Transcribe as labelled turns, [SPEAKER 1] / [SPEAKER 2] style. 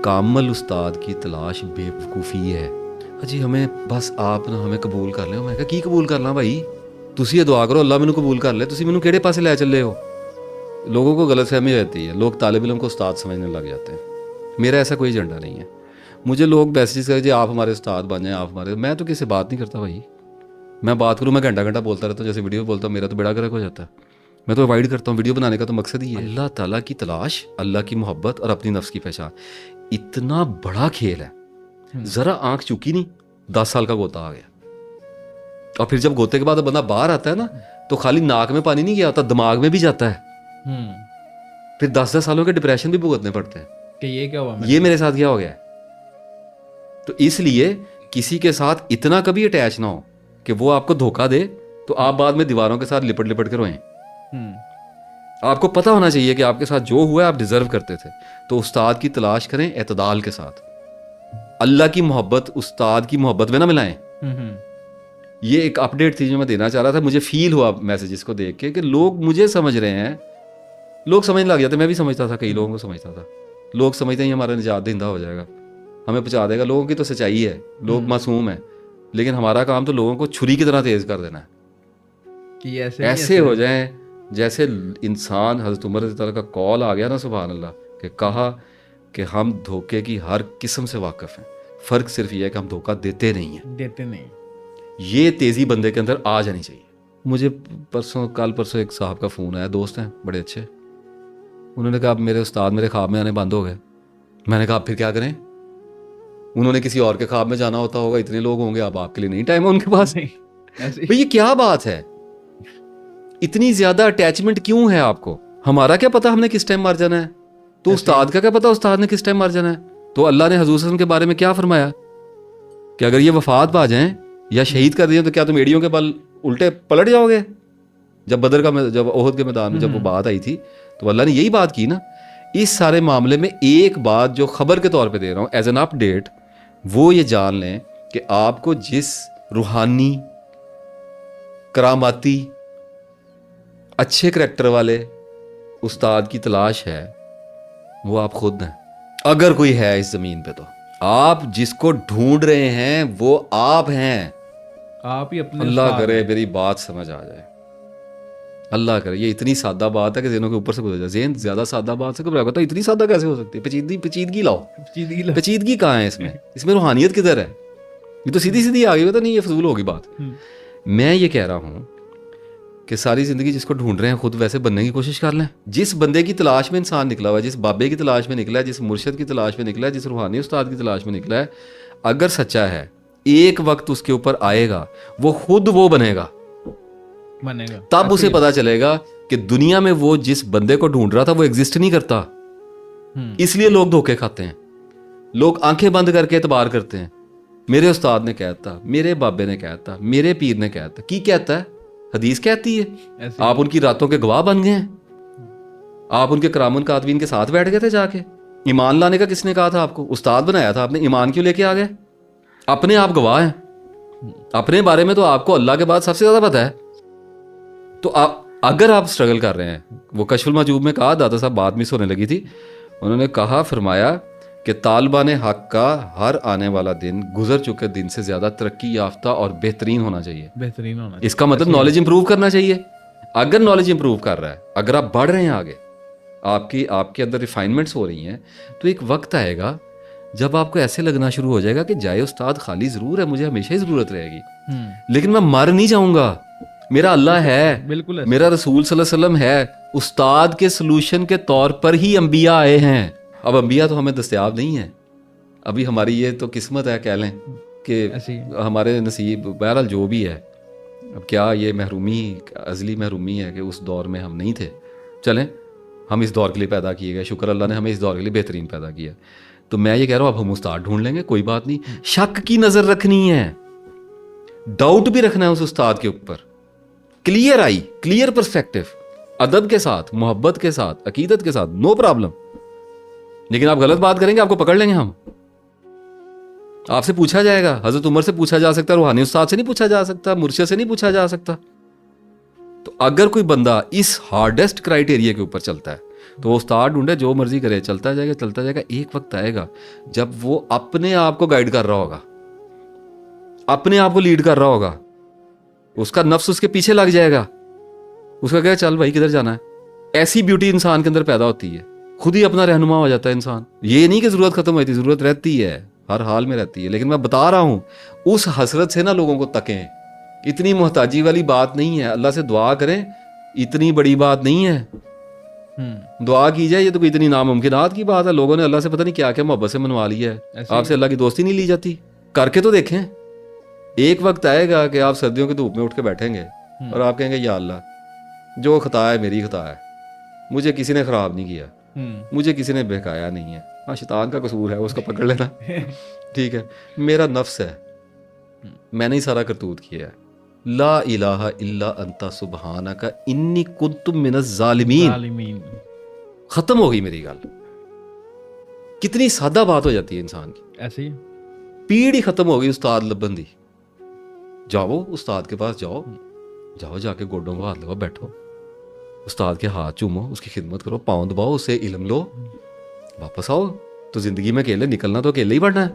[SPEAKER 1] कामल उस्ताद की तलाश बेवकूफ़ी है। जी हमें बस आप ना हमें कबूल कर लिਓ। मैं कहा की कबूल करना भाई, तुसी ये दुआ करो अल्लाह मैनू कबूल कर ले, तुसी मैनू केड़े पासे लै चले हो। लोगों को गलतफहमी हो जाती है, लोग तालिब इल्म को उस्ताद समझने लग जाते हैं। मेरा ऐसा कोई एजेंडा नहीं है। मुझे लोग मैसेज करें जी आप हमारे उस्ताद बन जाएं, आप हमारे, मैं तो किसी से बात नहीं करता भाई। मैं बात करूँ मैं घंटा घंटा बोलता रहता हूँ, जैसे वीडियो बोलता हूँ, मेरा तो बेड़ा गर्क हो जाता है। मैं तो अवॉइड करता हूँ, वीडियो बनाने का तो मकसद ही है अल्लाह ताला की तलाश, अल्लाह की मोहब्बत और अपनी नफ्स की पहचान। इतना बड़ा खेल है, ज़रा आंख चुकी नहीं 10 साल का गोता आ गया। और फिर जब गोते के बाद बंदा बाहर आता है ना, तो खाली नाक में पानी नहीं गया होता, दिमाग में भी जाता है। फिर 10-10 सालों के डिप्रेशन भी भुगतने पड़ते हैं
[SPEAKER 2] कि ये क्या हुआ,
[SPEAKER 1] ये मेरे साथ क्या हो गया है। तो इसलिए किसी के साथ इतना कभी अटैच ना हो कि वो आपको धोखा दे तो आप बाद में दीवारों के साथ लिपट लिपट कर रोएं। आपको पता होना चाहिए कि आपके साथ जो हुआ आप डिजर्व करते थे। तो उस्ताद की तलाश करें एतदाल के साथ, अल्लाह की मोहब्बत उस्ताद की मोहब्बत में ना मिलाएं। ये एक अपडेट थी जो मैं देना चाह रहा था। मुझे फील हुआ मैसेजेस को देख के कि लोग मुझे समझ रहे हैं, लोग समझने लग जाते। मैं भी समझता था, कई लोगों को समझता था। लोग समझते हैं हमारा निजात दहिंदा हो जाएगा, हमें पहुंचा देगा। लोगों की तो सच्चाई है, लोग मासूम है, लेकिन हमारा काम तो लोगों को छुरी की तरह तेज कर देना है
[SPEAKER 2] कि
[SPEAKER 1] ऐसे हो जाएं जैसे इंसान। हज़रत उमर रज़ी अल्लाह का कॉल आ गया ना सुभान अल्लाह, कि कहा कि हम धोखे की हर किस्म से वाकिफ़ हैं, फ़र्क सिर्फ ये है कि हम धोखा देते नहीं। ये तेज़ी बंदे के अंदर आ जानी चाहिए। मुझे कल परसों एक साहब का फ़ोन आया, दोस्त हैं बड़े अच्छे। उन्होंने कहा अब मेरे उस्ताद मेरे ख्वाब में आने बंद हो गए। मैंने कहा फिर क्या करें। उन्होंने किसी और के ख्वाब में जाना होता होगा, इतने लोग होंगे, अब आपके लिए नहीं टाइम है उनके पास। भाई ये क्या बात है, इतनी ज्यादा अटैचमेंट क्यों है आपको। हमारा क्या पता हमने किस टाइम मर जाना है, तो उस्ताद का क्या पता उस्ताद ने किस टाइम मर जाना है। तो अल्लाह ने हजूर सल्लल्लाहु अलैहि वसल्लम के बारे में क्या फरमाया कि अगर ये वफात पा जाएं या शहीद कर दिए तो क्या तुम एड़ियों के बल उल्टे पलट जाओगे। जब बदर का जब ओहद के मैदान में जब वो बात आई थी तो अल्लाह ने यही बात की ना। इस सारे मामले में एक बात जो खबर के तौर पे दे रहा हूँ एज एन अपडेट, वो ये जान लें कि आपको जिस रूहानी करामाती अच्छे करैक्टर वाले उस्ताद की तलाश है वो आप खुद हैं। अगर कोई है इस जमीन पे तो आप जिसको ढूंढ रहे हैं वो आप हैं।
[SPEAKER 2] आप ही अपने
[SPEAKER 1] अल्लाह करे मेरी बात समझ आ जाए, अल्लाह करे। ये इतनी सादा बात है कि ज़हनों के ऊपर से गुजर जाए। ज़हन ज़्यादा सादा बात से घबरा होता है, इतनी सादा कैसे हो सकती है। पेचीदगी लाओ, पेचीदगी कहाँ है इसमें रूहानियत किधर है। ये तो सीधी सीधी आ गई, पता नहीं ये फजूल होगी बात। मैं ये कह रहा हूँ कि सारी ज़िंदगी जिसको ढूंढ रहे हैं खुद वैसे बनने की कोशिश कर लें। जिस बंदे की तलाश में इंसान निकला हुआ है, जिस बाबे की तलाश में निकला है, जिस मुर्शद की तलाश में निकला है, जिस रूहानी उस्ताद की तलाश में निकला है, अगर सच्चा है एक वक्त उसके ऊपर आएगा, वो खुद वो बनेगा। तब उसे पता चलेगा कि दुनिया में वो जिस बंदे को ढूंढ रहा था वो एग्जिस्ट नहीं करता। इसलिए लोग धोखे खाते हैं, लोग आंखें बंद करके एतबार करते हैं। मेरे उस्ताद ने कहता, मेरे बाबे ने कहता, मेरे पीर ने कहता। की कहता है? हदीस कहती है। आप उनकी रातों के गवाह बन गए हैं। आप उनके करामुन कातवीन के साथ बैठ गए थे जाके। ईमान लाने का किसने कहा था आपको? उस्ताद बनाया था आपने। ईमान क्यों लेके आ गए? अपने आप गवाह हैं, अपने बारे में तो आपको अल्लाह के बाद सबसे ज्यादा पता है। तो आप अगर आप स्ट्रगल कर रहे हैं, वो कशफुल मजूब में कहा, दादा साहब बात मिस होने लगी थी, उन्होंने कहा फरमाया कि तालिबान हक का हर आने वाला दिन गुजर चुके दिन से ज्यादा तरक्की याफ्ता और बेहतरीन होना चाहिए। इसका मतलब नॉलेज इंप्रूव करना चाहिए। अगर नॉलेज इंप्रूव कर रहा है, अगर आप बढ़ रहे हैं आगे, आपके अंदर रिफाइनमेंट्स हो रही हैं, तो एक वक्त आएगा जब आपको ऐसे लगना शुरू हो जाएगा कि जाए उस्ताद खाली जरूर है, मुझे हमेशा ही जरूरत रहेगी, लेकिन मैं मर नहीं जाऊंगा। मेरा अल्लाह है, बिल्कुल मेरा रसूल सल्लल्लाहु अलैहि वसल्लम है। उस्ताद के सोल्यूशन के तौर पर ही अंबिया आए हैं। अब अंबिया तो हमें दस्तयाब नहीं है अभी। हमारी ये तो किस्मत है कह लें कि हमारे नसीब, बहरहाल जो भी है। अब क्या ये महरूमी अज़ली महरूमी है कि उस दौर में हम नहीं थे। चलें, हम इस दौर के लिए पैदा किए गए, शुक्र अल्लाह ने हमें इस दौर के लिए बेहतरीन पैदा किया। तो मैं ये कह रहा हूँ अब हम उस्ताद ढूंढ लेंगे, कोई बात नहीं। शक की नज़र रखनी है, डाउट भी रखना है उस उस्ताद के ऊपर। क्लियर आई, क्लियर पर्सपेक्टिव, अदब के साथ, मोहब्बत के साथ, अकीदत के साथ, नो प्रॉब्लम। लेकिन आप गलत बात करेंगे, आपको पकड़ लेंगे हम। आपसे पूछा जाएगा, हजरत उमर से पूछा जा सकता है, रूहानी उस्ताद से नहीं पूछा जा सकता, मुर्शिद से नहीं पूछा जा सकता। तो अगर कोई बंदा इस हार्डेस्ट क्राइटेरिया के ऊपर चलता है تو وہ استاد ڈھونڈے, جو مرضی کرے, چلتا جائے گا چلتا جائے گا. ایک وقت آئے گا جب وہ اپنے آپ کو گائیڈ کر رہا ہوگا, اپنے آپ کو لیڈ کر رہا ہوگا, اس کا نفس اس کے پیچھے لگ جائے گا, اس کا کہے چل بھائی کدھر جانا ہے. ایسی بیوٹی انسان کے اندر پیدا ہوتی ہے, خود ہی اپنا رہنما ہو جاتا ہے انسان. یہ نہیں کہ ضرورت ختم ہوئی تھی, ضرورت رہتی ہے, ہر حال میں رہتی ہے, لیکن میں بتا رہا ہوں اس حسرت سے نا لوگوں کو تکیں. اتنی محتاجی والی بات نہیں ہے, اللہ سے دعا کریں, اتنی بڑی بات نہیں ہے. دعا کی جائے, یہ تو کوئی اتنی ناممکنات کی بات ہے. لوگوں نے اللہ سے پتہ نہیں کیا کیا محبت سے منوا لیا ہے. آپ سے اللہ کی دوستی نہیں لی جاتی, کر کے تو دیکھیں. ایک وقت آئے گا کہ آپ سردیوں کی دھوپ میں اٹھ کے بیٹھیں گے اور آپ کہیں گے یا اللہ جو خطا ہے میری خطا ہے, مجھے کسی نے خراب نہیں کیا, مجھے کسی نے بہکایا نہیں ہے. ہاں شیطان کا قصور ہے, اس کو پکڑ لینا, ٹھیک ہے, میرا نفس ہے, میں نے ہی سارا کرتوت کیا ہے. لا الہ الا انت سبحانک انی کنت من الظالمین. ختم ہو گئی میری گل. کتنی سادہ بات ہو جاتی ہے انسان کی,
[SPEAKER 2] ایسے ہی
[SPEAKER 1] پیڑ ہی ختم ہو گئی استاد لبن دی. جاؤ استاد کے پاس, جاؤ جاؤ جا کے گوڈوں کو ہاتھ لگاؤ, بیٹھو, استاد کے ہاتھ چومو, اس کی خدمت کرو, پاؤں دباؤ, اس سے علم لو, واپس آؤ. تو زندگی میں اکیلے نکلنا تو اکیلے ہی پڑنا ہے.